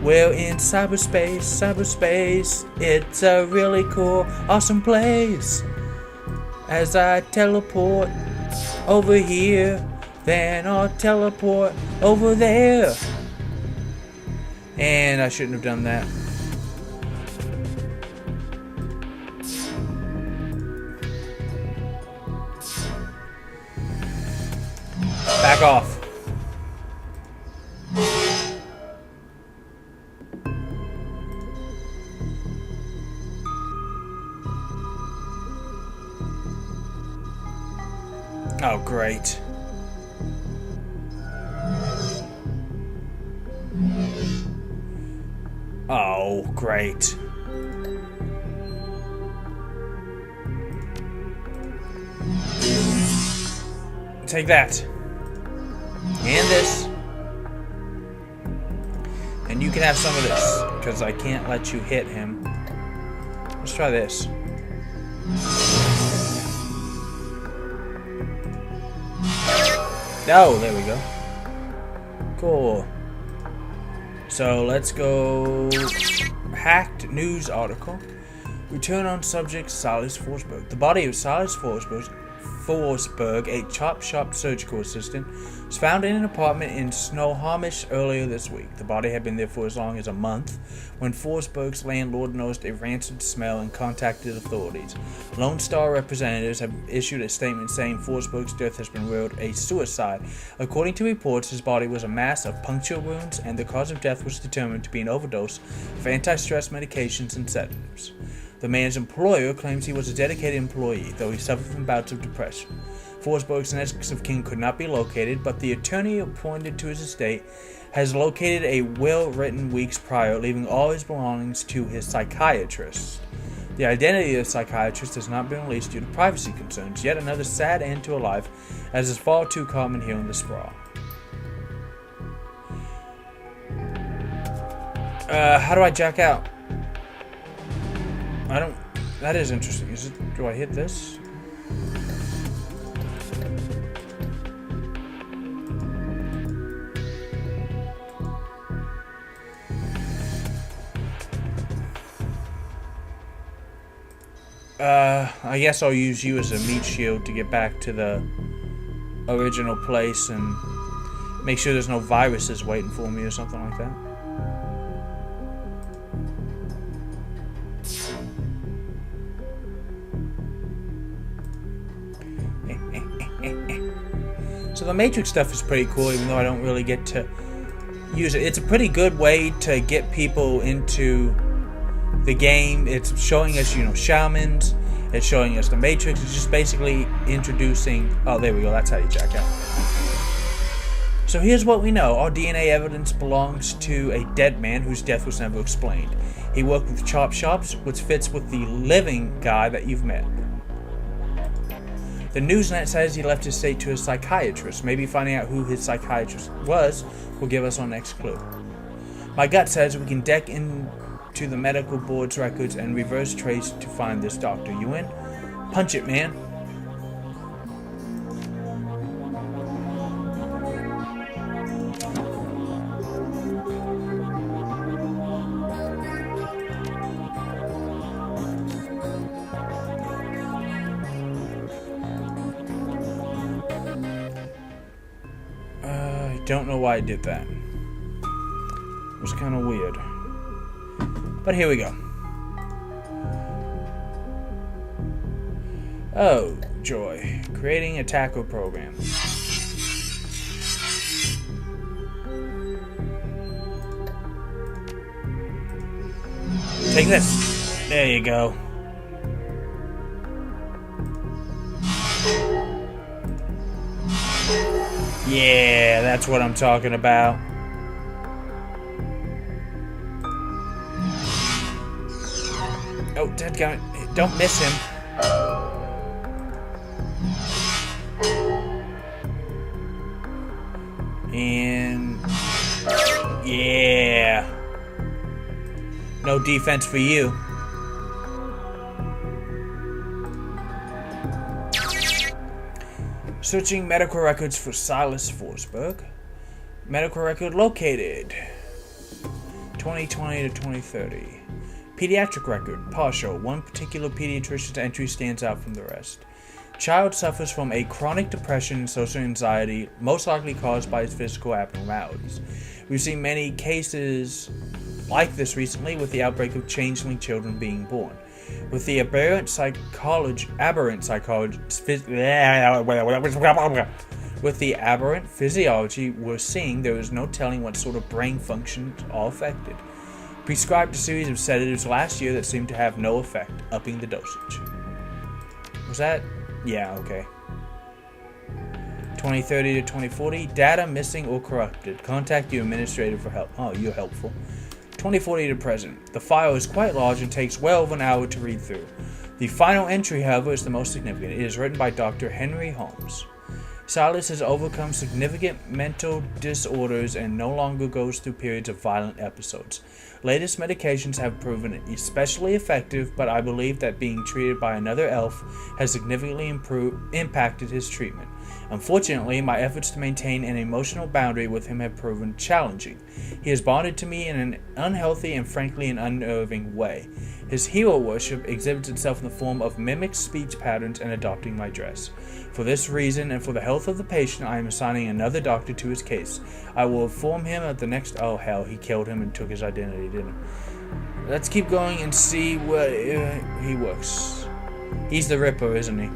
We're in cyberspace, cyberspace. It's a really cool, awesome place. As I teleport over here, then I'll teleport over there. And I shouldn't have done that. Back off. Oh, great. Oh, great. Take that. And this. And you can have some of this, because I can't let you hit him. Let's try this. Oh, there we go. Cool. So let's go. Hacked news article. Return on subject Silas Forsberg. The body of Silas Forsberg, a chop-shop surgical assistant, was found in an apartment in Snohomish earlier this week. The body had been there for as long as a month when Forsberg's landlord noticed a rancid smell and contacted authorities. Lone Star representatives have issued a statement saying Forsberg's death has been ruled a suicide. According to reports, his body was a mass of puncture wounds, and the cause of death was determined to be an overdose of anti-stress medications and sedatives. The man's employer claims he was a dedicated employee, though he suffered from bouts of depression. Forsberg's next of kin could not be located, but the attorney appointed to his estate has located a will written weeks prior, leaving all his belongings to his psychiatrist. The identity of the psychiatrist has not been released due to privacy concerns. Yet another sad end to a life, as is far too common here in the sprawl. How do I jack out? I don't. That is interesting. Is it? Do I hit this? I guess I'll use you as a meat shield to get back to the original place and make sure there's no viruses waiting for me or something like that. So the Matrix stuff is pretty cool, even though I don't really get to use it. It's a pretty good way to get people into the game. It's showing us, shamans. It's showing us the Matrix. It's just basically introducing... Oh, there we go. That's how you jack out. So here's what we know. Our DNA evidence belongs to a dead man whose death was never explained. He worked with chop shops, which fits with the living guy that you've met. The Newsnet says he left his estate to a psychiatrist. Maybe finding out who his psychiatrist was will give us our next clue. My gut says we can deck into the medical board's records and reverse trace to find this doctor. You in? Punch it, man. Don't know why I did that. It was kind of weird. But here we go. Oh, joy. Creating a taco program. Take this. There you go. Yeah, that's what I'm talking about. Oh, dadgummit. Don't miss him. And... yeah. No defense for you. Searching medical records for Silas Forsberg. Medical record located. 2020 to 2030. Pediatric record, partial. One particular pediatrician's entry stands out from the rest. Child suffers from a chronic depression and social anxiety, most likely caused by his physical abnormalities. We've seen many cases like this recently with the outbreak of changeling children being born. With the aberrant physiology we're seeing, there is no telling what sort of brain functions are affected. Prescribed a series of sedatives last year that seemed to have no effect, upping the dosage. Was that? Yeah, okay. 2030 to 2040, data missing or corrupted. Contact your administrator for help. Oh, you're helpful. 2040 to present. The file is quite large and takes well over an hour to read through. The final entry, however, is the most significant. It is written by Dr. Henry Holmes. Silas has overcome significant mental disorders and no longer goes through periods of violent episodes. Latest medications have proven especially effective, but I believe that being treated by another elf has significantly impacted his treatment. Unfortunately, my efforts to maintain an emotional boundary with him have proven challenging. He has bonded to me in an unhealthy and frankly an unnerving way. His hero worship exhibits itself in the form of mimicked speech patterns and adopting my dress. For this reason, and for the health of the patient, I am assigning another doctor to his case. I will inform him at the next... Oh, hell, he killed him and took his identity, didn't he? Let's keep going and see what he works. He's the Ripper, isn't he?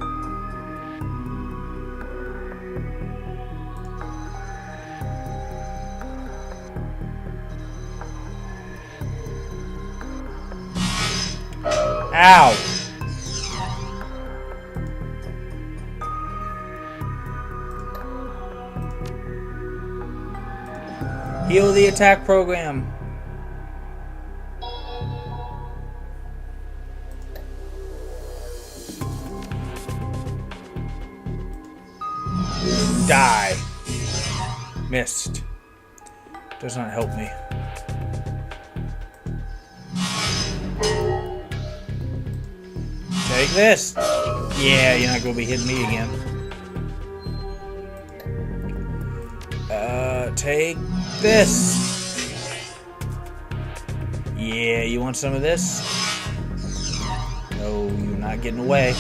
Ow! Heal the attack program. Die. Missed. Does not help me. Take this. Yeah, you're not gonna be hitting me again. Take this. Yeah, you want some of this? No, you're not getting away.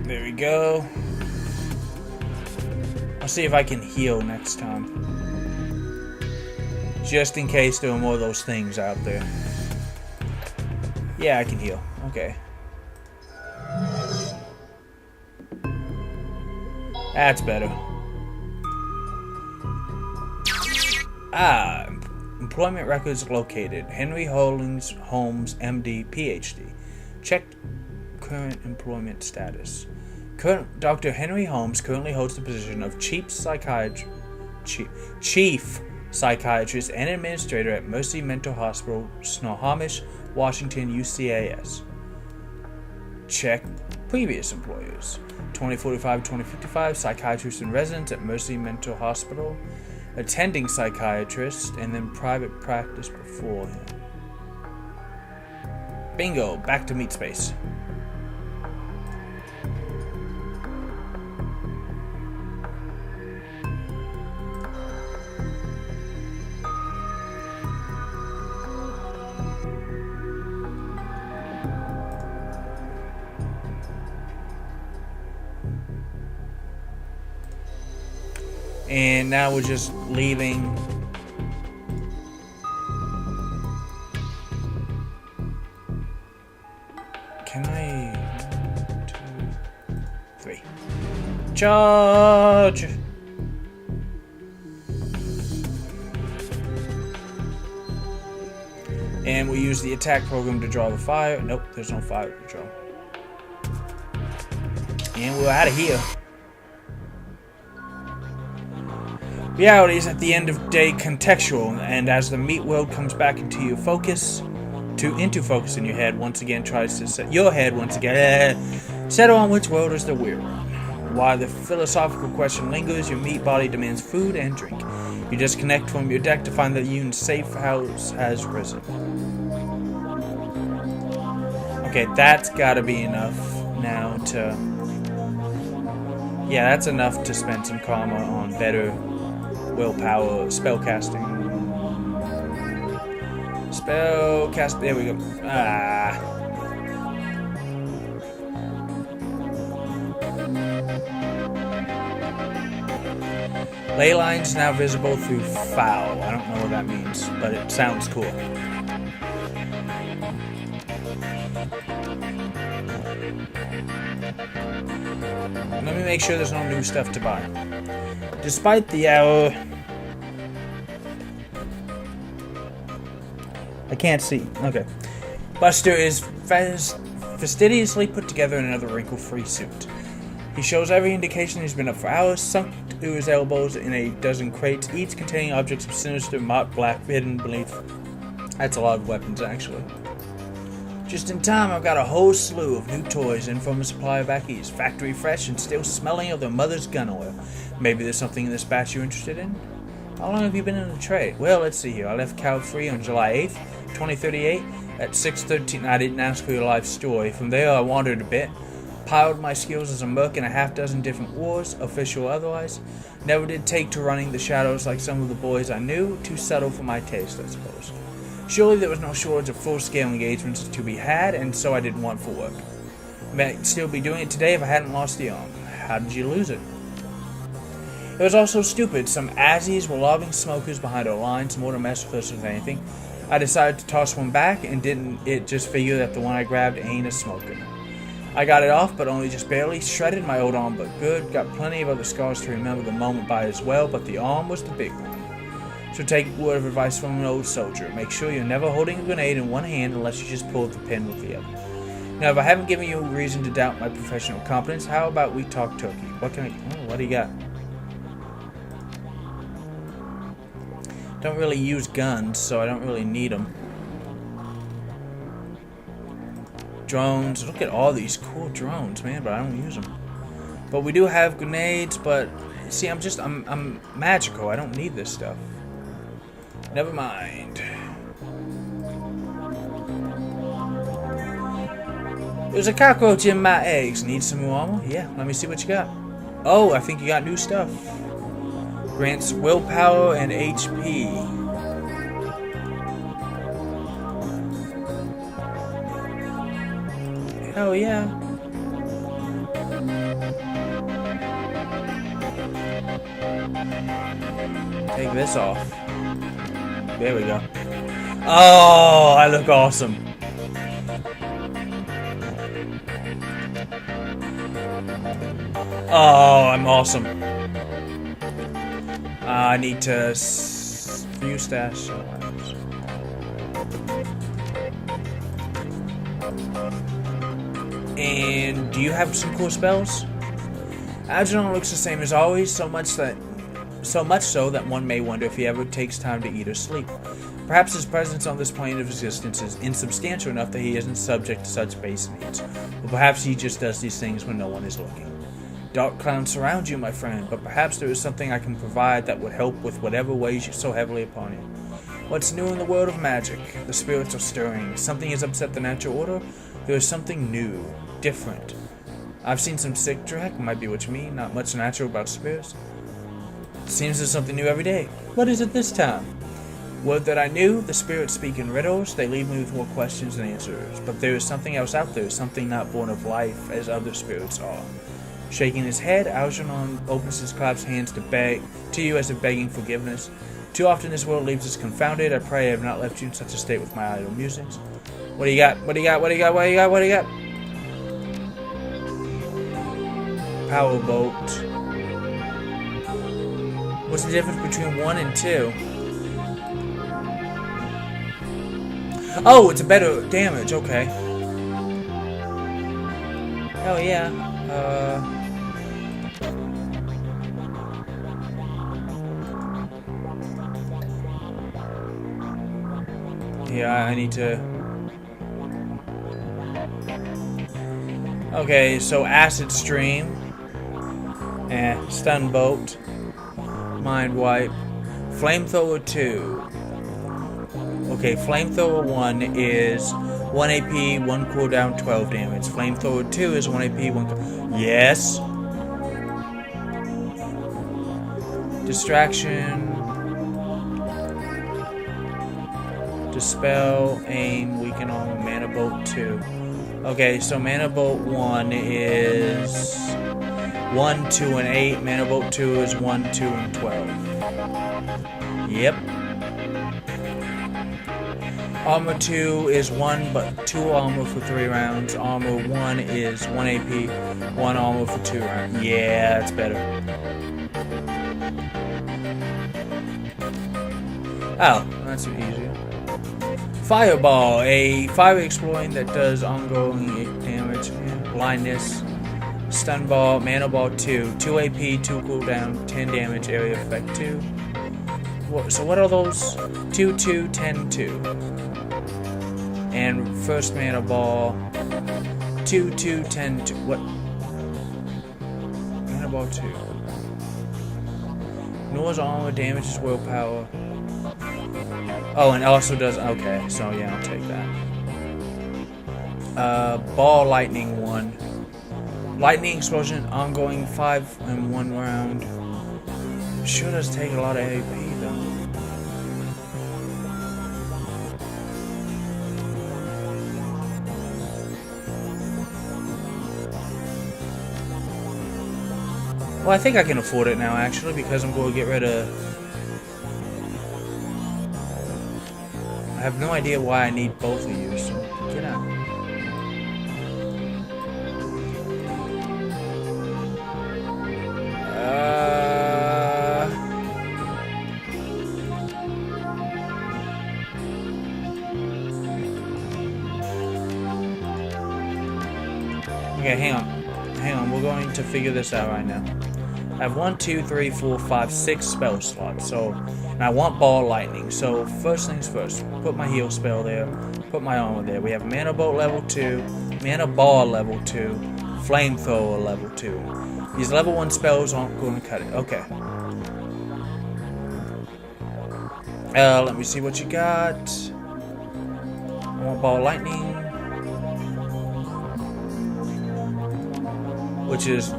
There we go. I'll see if I can heal next time. Just in case there are more of those things out there. Yeah, I can heal. Okay. That's better. Employment records located. Henry Holmes, MD, PhD. Checked current employment status. Dr. Henry Holmes currently holds the position of chief psychiatrist and administrator at Mercy Mental Hospital, Snohomish, Washington, UCAS. Check previous employers. 2045-2055, psychiatrist in residence at Mercy Mental Hospital, attending psychiatrist, and then private practice before him. Bingo, back to meat space. And now we're just leaving. Can I? 1, 2, 3. Charge! And we use the attack program to draw the fire. Nope, there's no fire to draw. And we're out of here. Reality is at the end of the day contextual, and as the meat world comes back into your focus, into focus in your head, once again tries to set your head settle on which world is the real one. While the philosophical question lingers, your meat body demands food and drink. You disconnect from your deck to find that Yoon's safe house has risen. Okay, that's gotta be enough now to... Yeah, that's enough to spend some karma on better willpower spellcasting. Spellcast, there we go. Ley lines now visible through foul. I don't know what that means, but it sounds cool. Let me make sure there's no new stuff to buy. Despite the hour... I can't see. Okay. Buster is fastidiously put together in another wrinkle-free suit. He shows every indication he's been up for hours, sunk to his elbows in a dozen crates, each containing objects of sinister, mock black, hidden beneath. That's a lot of weapons, actually. Just in time, I've got a whole slew of new toys in from a supply of back east, factory fresh and still smelling of their mother's gun oil. Maybe there's something in this batch you're interested in? How long have you been in the trade? Well, let's see here. I left Cal Free on July 8th, 2038 at 6:13. I didn't ask for your life story. From there, I wandered a bit, piled my skills as a merc in a half-dozen different wars, official or otherwise. Never did take to running the shadows like some of the boys I knew. Too subtle for my taste, I suppose. Surely there was no shortage of full-scale engagements to be had, and so I didn't want for work. Might still be doing it today if I hadn't lost the arm. How did you lose it? It was all so stupid. Some asses were lobbing smokers behind our lines, more to mess with us than anything. I decided to toss one back, and didn't it just figure that the one I grabbed ain't a smoker. I got it off, but only just barely. Shredded my old arm, but good. Got plenty of other scars to remember the moment by as well, but the arm was the big one. So take a word of advice from an old soldier. Make sure you're never holding a grenade in one hand unless you just pull the pin with the other. Now, if I haven't given you a reason to doubt my professional competence, how about we talk turkey? What do you got? Don't really use guns, so I don't really need them. Drones. Look at all these cool drones, man, but I don't use them. But we do have grenades, but see, I'm magical. I don't need this stuff. Never mind. There's a cockroach in my eggs. Need some more armor? Yeah, let me see what you got. Oh, I think you got new stuff. Grants willpower and HP. Hell yeah. Take this off. There we go. Oh, I look awesome. Oh, I'm awesome. I need to view stash. And do you have some cool spells? Algernon looks the same as always, so much so that one may wonder if he ever takes time to eat or sleep. Perhaps his presence on this plane of existence is insubstantial enough that he isn't subject to such base needs. Or perhaps he just does these things when no one is looking. Dark clouds surround you, my friend, but perhaps there is something I can provide that would help with whatever weighs you so heavily upon you. What's new in the world of magic? The spirits are stirring. Something has upset the natural order. There is something new, different. I've seen some sick dreck, might be what you mean, not much natural about spirits. Seems there's something new every day. What is it this time? Word that I knew, the spirits speak in riddles, they leave me with more questions than answers. But there is something else out there, something not born of life as other spirits are. Shaking his head, Algernon opens his clasped hands to you as if begging forgiveness. Too often this world leaves us confounded. I pray I have not left you in such a state with my idle musings. What do you got? What do you got? What do you got? What do you got? What do you got? Power bolt. What's the difference between 1 and 2? Oh, it's a better damage. Okay. Hell yeah. Yeah, I need to... Okay, so Acid Stream. Stun Bolt. Mind Wipe. Flamethrower 2. Okay, Flamethrower 1 is 1 AP, 1 cooldown, 12 damage. Flamethrower 2 is 1 AP, 1 yes! Distraction. Dispel, aim, weaken armor, mana bolt 2. Okay, so mana bolt 1 is 1, 2, and 8. Mana bolt 2 is 1, 2, and 12. Yep. Armor 2 is 1, but 2 armor for 3 rounds. Armor 1 is 1 AP, 1 armor for 2 rounds. Yeah, that's better. Oh, that's easier. Fireball, a fire explosion that does ongoing damage, blindness. Stun ball, mana ball 2, 2 AP, 2 cooldown, 10 damage, area effect 2. So what are those? 2, 2, 10, 2. And first mana ball, 2, 2, 10, 2. What? Mana ball 2. Ignores armor, damages willpower. Oh, and also does, okay, so yeah, I'll take that. Ball lightning 1. Lightning explosion, ongoing 5 in 1 round. Sure does take a lot of AP though. Well, I think I can afford it now actually because I'm going to get rid of... I have no idea why I need both of you, so get out. Okay, hang on. We're going to figure this out right now. I have 1, 2, 3, 4, 5, 6 spell slots. So, and I want ball lightning. So first things first. Put my heal spell there. Put my armor there. We have mana bolt level 2, mana ball level 2, flamethrower level 2. These level 1 spells aren't going to cut it. Okay. Let me see what you got. I want ball lightning, which is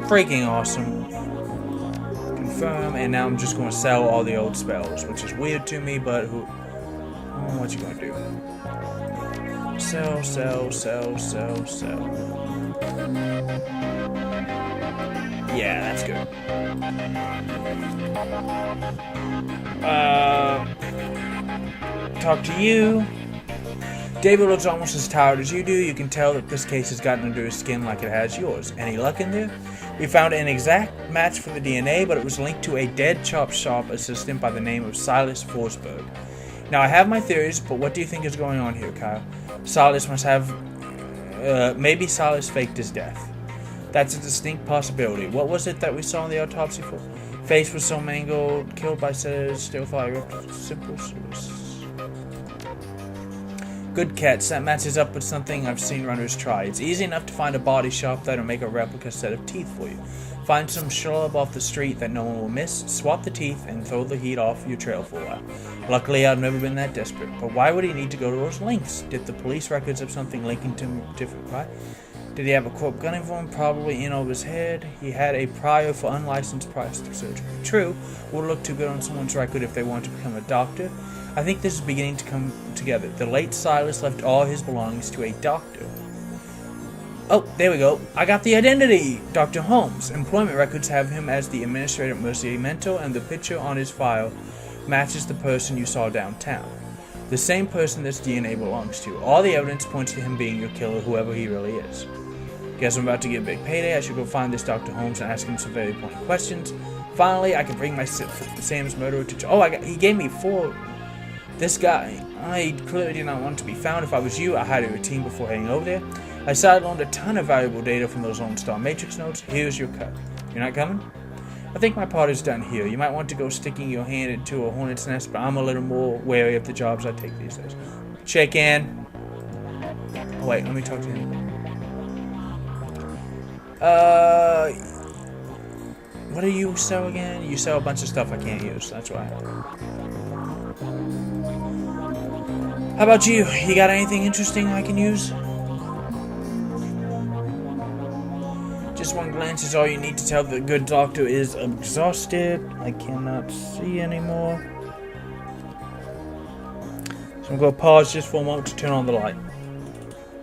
freaking awesome. Confirm, and now I'm just going to sell all the old spells, which is weird to me, but what you going to do? Sell, sell, sell, sell, sell. Yeah, that's good. Talk to you. David looks almost as tired as you do. You can tell that this case has gotten under his skin like it has yours. Any luck in there? We found an exact match for the DNA, but it was linked to a dead chop shop assistant by the name of Silas Forsberg. Now, I have my theories, but what do you think is going on here, Kyle? Silas must have... maybe Silas faked his death. That's a distinct possibility. What was it that we saw in the autopsy for? Face was so mangled, killed by setters, still fire, simple suicide. Good catch. That matches up with something I've seen runners try. It's easy enough to find a body shop that'll make a replica set of teeth for you. Find some schlub off the street that no one will miss, swap the teeth, and throw the heat off your trail for a while. Luckily, I've never been that desperate. But why would he need to go to those lengths? Did the police records have something linking to him different? Right? Did he have a corp gunning for him? Probably in over his head. He had a prior for unlicensed plastic surgery. True, would look too good on someone's record if they want to become a doctor. I think this is beginning to come together. The late Silas left all his belongings to a doctor. Oh, there we go. I got the identity! Dr. Holmes. Employment records have him as the administrator at Mercy Mental, and the picture on his file matches the person you saw downtown. The same person this DNA belongs to. All the evidence points to him being your killer, whoever he really is. Guess I'm about to get a big payday. I should go find this Dr. Holmes and ask him some very pointed questions. Finally, I can bring my Sam's murderer to... Oh, he gave me 4... This guy, I clearly did not want to be found. If I was you, I had a routine before heading over there. I sideloaded a ton of valuable data from those Lone Star Matrix notes. Here's your cut. You're not coming? I think my part is done here. You might want to go sticking your hand into a hornet's nest, but I'm a little more wary of the jobs I take these days. Check in. Oh, wait, let me talk to him. What do you sell again? You sell a bunch of stuff I can't use. That's why. How about you? You got anything interesting I can use? Just one glance is all you need to tell the good doctor is exhausted. I cannot see anymore. So I'm going to pause just for a moment to turn on the light.